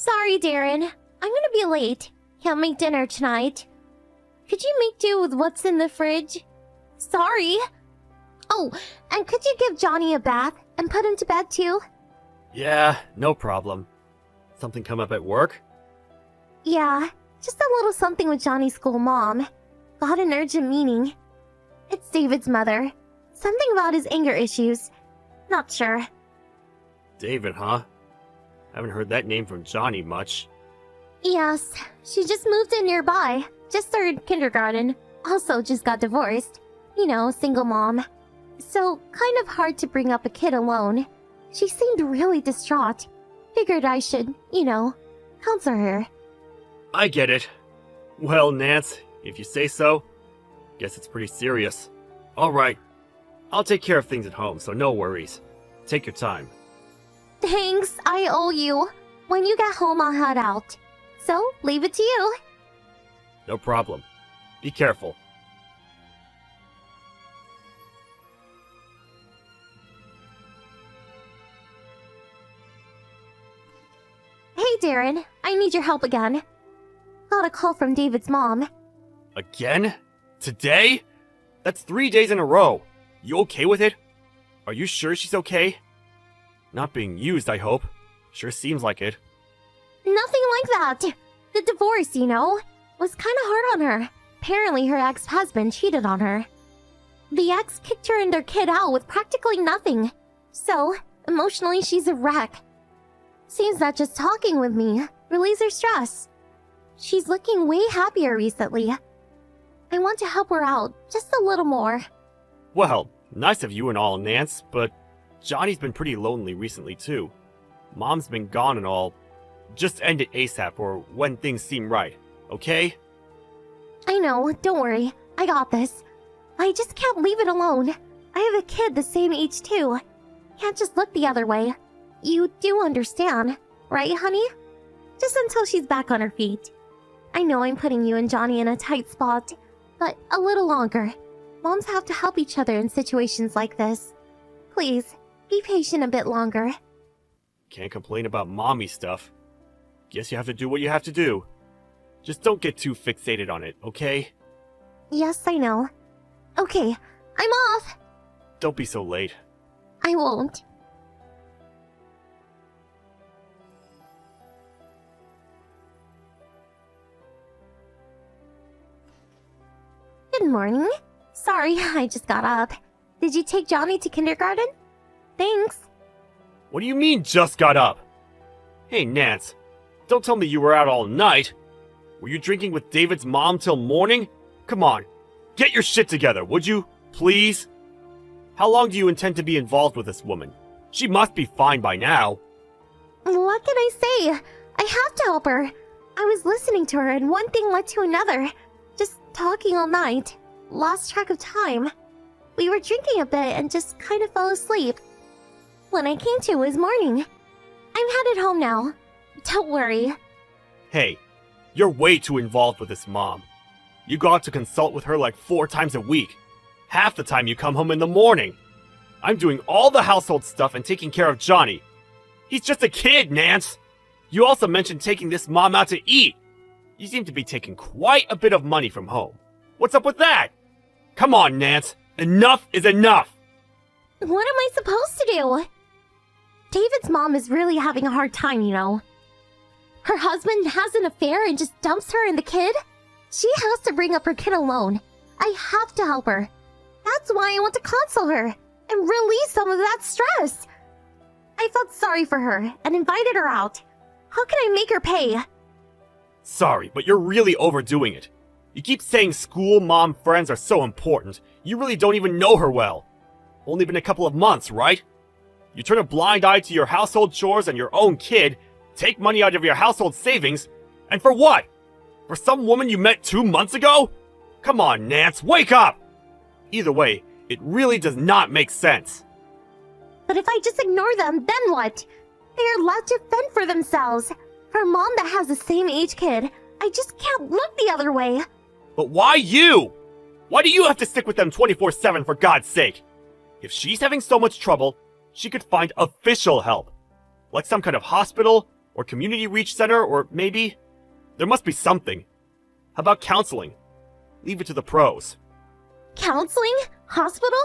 Sorry, Darren. I'm gonna be late. Can't make dinner tonight. Could you make do with what's in the fridge? Sorry. Oh, and could you give Johnny a bath and put him to bed too? Yeah, no problem. Something come up at work? Yeah, just a little something with Johnny's school mom. Got an urgent meeting. It's David's mother. Something about his anger issues. Not sure. David, huh? Haven't heard that name from Johnny much. Yes, she just moved in nearby. Just started kindergarten. Also just got divorced. You know, single mom. So, kind of hard to bring up a kid alone. She seemed really distraught. Figured I should, counsel her. I get it. Well, Nance, if you say so, guess it's pretty serious. Alright, I'll take care of things at home, so no worries. Take your time. Thanks, I owe you. When you get home, I'll head out. So, leave it to you. No problem. Be careful. Hey, Darren. I need your help again. Got a call from David's mom. Again? Today? That's 3 days in a row. You okay with it? Are you sure she's okay? Not being used, I hope. Sure seems like it. Nothing like that. The divorce, was kinda hard on her. Apparently her ex-husband cheated on her. The ex kicked her and their kid out with practically nothing. So, emotionally she's a wreck. Seems that just talking with me relieves her stress. She's looking way happier recently. I want to help her out just a little more. Well, nice of you and all, Nance, but Johnny's been pretty lonely recently too. Mom's been gone and all. Just end it ASAP or when things seem right, okay? I know, don't worry. I got this. I just can't leave it alone. I have a kid the same age too. Can't just look the other way. You do understand, right, honey? Just until she's back on her feet. I know I'm putting you and Johnny in a tight spot, but a little longer. Moms have to help each other in situations like this. Please, be patient a bit longer. Can't complain about mommy stuff. Guess you have to do what you have to do. Just don't get too fixated on it, okay? Yes, I know. Okay, I'm off. Don't be so late. I won't. Good morning. Sorry, I just got up. Did you take Johnny to kindergarten? Thanks. What do you mean, just got up? Hey, Nance, don't tell me you were out all night. Were you drinking with David's mom till morning? Come on, get your shit together, would you? Please? How long do you intend to be involved with this woman? She must be fine by now. What can I say? I have to help her. I was listening to her and one thing led to another. Just talking all night. Lost track of time. We were drinking a bit and just kind of fell asleep. When I came to, it was morning. I'm headed home now. Don't worry. Hey, you're way too involved with this mom. You go out to consult with her like 4 times a week. Half the time you come home in the morning. I'm doing all the household stuff and taking care of Johnny. He's just a kid, Nance. You also mentioned taking this mom out to eat. You seem to be taking quite a bit of money from home. What's up with that? Come on, Nance. Enough is enough. What am I supposed to do? David's mom is really having a hard time, Her husband has an affair and just dumps her and the kid? She has to bring up her kid alone. I have to help her. That's why I want to console her and release some of that stress. I felt sorry for her and invited her out. How can I make her pay? Sorry, but you're really overdoing it. You keep saying school mom friends are so important. You really don't even know her well. Only been a couple of months, right? You turn a blind eye to your household chores and your own kid, take money out of your household savings, and for what? For some woman you met 2 months ago? Come on, Nance, wake up! Either way, it really does not make sense. But if I just ignore them, then what? They are allowed to fend for themselves. For a mom that has the same age kid, I just can't look the other way. But why you? Why do you have to stick with them 24/7 for God's sake? If she's having so much trouble, she could find official help. Like some kind of hospital, Or community reach center, or maybe... There must be something. How about counseling? Leave it to the pros. Counseling? Hospital?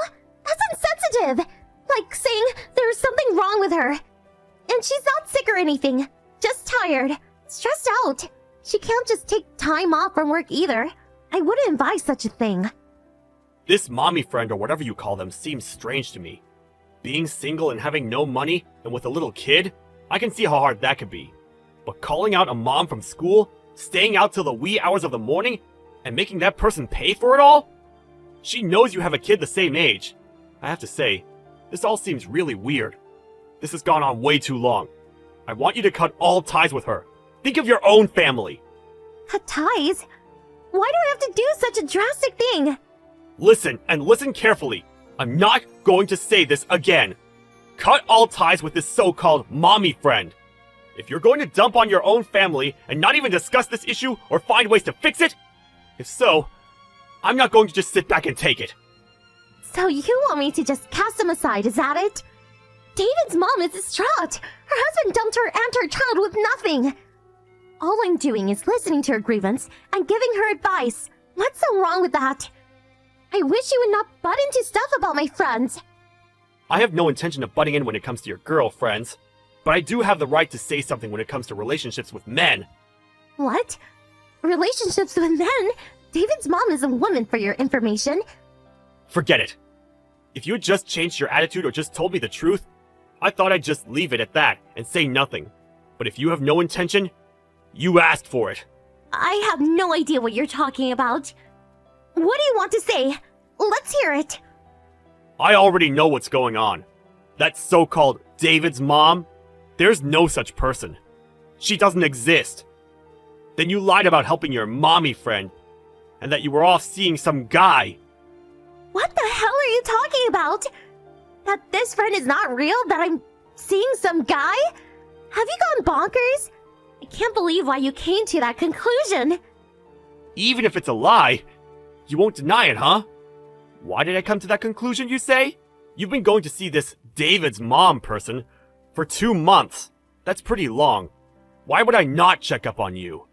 That's insensitive! Like saying there's something wrong with her. And she's not sick or anything. Just tired. Stressed out. She can't just take time off from work either. I wouldn't advise such a thing. This mommy friend or whatever you call them seems strange to me. Being single and having no money and with a little kid, I can see how hard that could be. But calling out a mom from school, staying out till the wee hours of the morning, and making that person pay for it all? She knows you have a kid the same age. I have to say, this all seems really weird. This has gone on way too long. I want you to cut all ties with her. Think of your own family. Cut ties? Why do I have to do such a drastic thing? Listen, and listen carefully. I'm not going to say this again. Cut all ties with this so-called mommy friend. If you're going to dump on your own family and not even discuss this issue or find ways to fix it, if so, I'm not going to just sit back and take it. So you want me to just cast him aside, is that it? David's mom is distraught. Her husband dumped her and her child with nothing. All I'm doing is listening to her grievance and giving her advice. What's so wrong with that? I wish you would not butt into stuff about my friends. I have no intention of butting in when it comes to your girlfriends, but I do have the right to say something when it comes to relationships with men. What? Relationships with men? David's mom is a woman, for your information. Forget it. If you had just changed your attitude or just told me the truth, I thought I'd just leave it at that and say nothing. But if you have no intention, you asked for it. I have no idea what you're talking about. What do you want to say? Let's hear it. I already know what's going on. That so-called David's mom, there's no such person. She doesn't exist. Then you lied about helping your mommy friend, and that you were off seeing some guy. What the hell are you talking about? That this friend is not real? That I'm seeing some guy? Have you gone bonkers? I can't believe why you came to that conclusion. Even if it's a lie, you won't deny it, huh? Why did I come to that conclusion, you say? You've been going to see this David's mom person for 2 months. That's pretty long. Why would I not check up on you?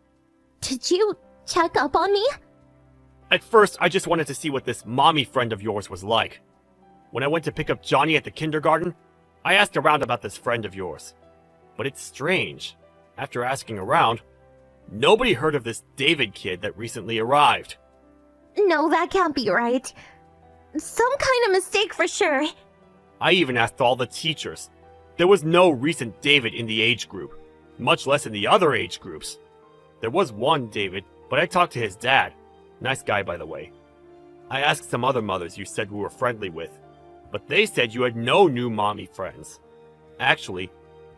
Did you check up on me? At first, I just wanted to see what this mommy friend of yours was like. When I went to pick up Johnny at the kindergarten, I asked around about this friend of yours. But it's strange. After asking around, nobody heard of this David kid that recently arrived. No, that can't be right. Some kind of mistake for sure. I even asked all the teachers. There was no recent David in the age group, much less in the other age groups. There was one David, but I talked to his dad. Nice guy, by the way. I asked some other mothers you said we were friendly with, but they said you had no new mommy friends. Actually,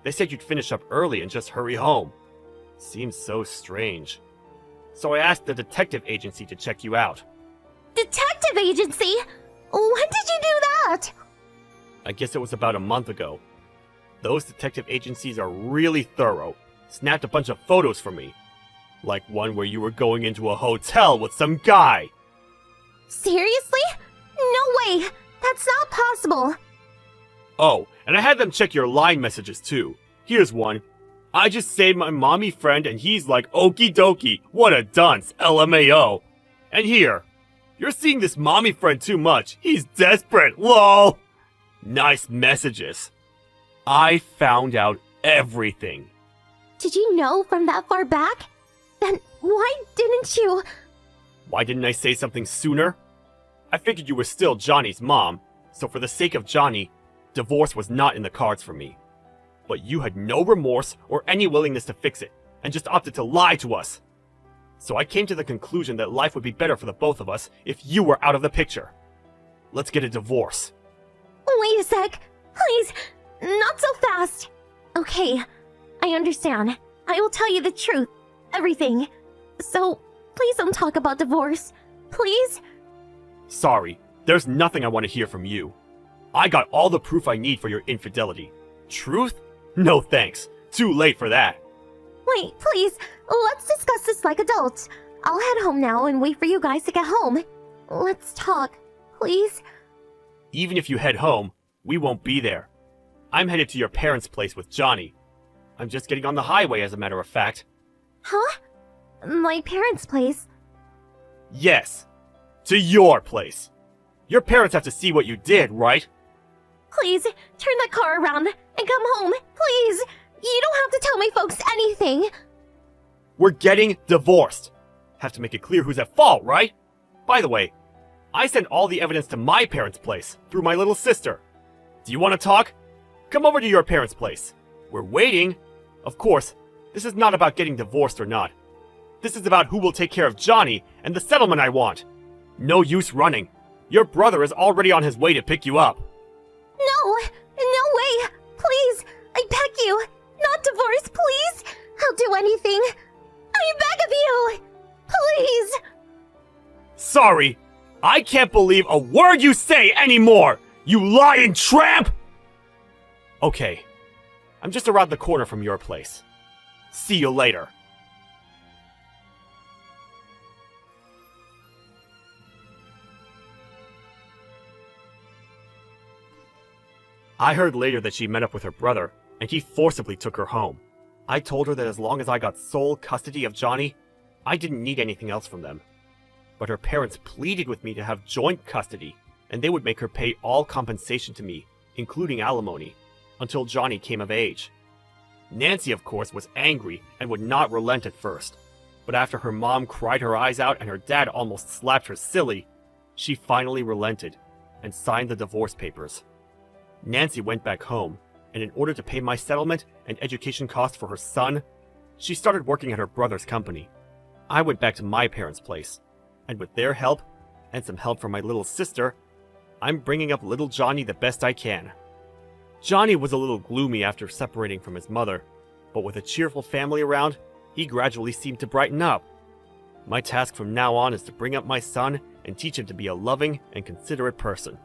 they said you'd finish up early and just hurry home. Seems so strange. So I asked the detective agency to check you out. Detective agency? When did you do that? I guess it was about a month ago. Those detective agencies are really thorough. Snapped a bunch of photos for me. Like one where you were going into a hotel with some guy. Seriously? No way! That's not possible! Oh, and I had them check your line messages too. Here's one. I just saved my mommy friend and he's like, okie dokie, what a dunce, LMAO. And here, you're seeing this mommy friend too much. He's desperate, lol. Nice messages. I found out everything. Did you know from that far back? Then why didn't you? Why didn't I say something sooner? I figured you were still Johnny's mom, so for the sake of Johnny, divorce was not in the cards for me. But you had no remorse or any willingness to fix it, and just opted to lie to us. So I came to the conclusion that life would be better for the both of us if you were out of the picture. Let's get a divorce. Wait a sec. Please, not so fast. Okay, I understand. I will tell you the truth. Everything. So, please don't talk about divorce. Please? Sorry, there's nothing I want to hear from you. I got all the proof I need for your infidelity. Truth? No thanks. Too late for that. Wait, please. Let's discuss this like adults. I'll head home now and wait for you guys to get home. Let's talk, please. Even if you head home, we won't be there. I'm headed to your parents' place with Johnny. I'm just getting on the highway, as a matter of fact. Huh? My parents' place. Yes. To your place. Your parents have to see what you did, right? Please, turn that car around and come home. Please. You don't have to tell my folks anything. We're getting divorced. Have to make it clear who's at fault, right? By the way, I sent all the evidence to my parents' place through my little sister. Do you want to talk? Come over to your parents' place. We're waiting. Of course, this is not about getting divorced or not. This is about who will take care of Johnny and the settlement I want. No use running. Your brother is already on his way to pick you up. No way. Please, I beg you. Not divorce, please. I'll do anything. I beg of you. Please. Sorry, I can't believe a word you say anymore, you lying tramp! Okay, I'm just around the corner from your place. See you later. I heard later that she met up with her brother, and he forcibly took her home. I told her that as long as I got sole custody of Johnny, I didn't need anything else from them. But her parents pleaded with me to have joint custody, and they would make her pay all compensation to me, including alimony, until Johnny came of age. Nancy, of course, was angry and would not relent at first, but after her mom cried her eyes out and her dad almost slapped her silly, she finally relented and signed the divorce papers. Nancy went back home, and in order to pay my settlement and education costs for her son, she started working at her brother's company. I went back to my parents' place, and with their help, and some help from my little sister, I'm bringing up little Johnny the best I can. Johnny was a little gloomy after separating from his mother, but with a cheerful family around, he gradually seemed to brighten up. My task from now on is to bring up my son and teach him to be a loving and considerate person.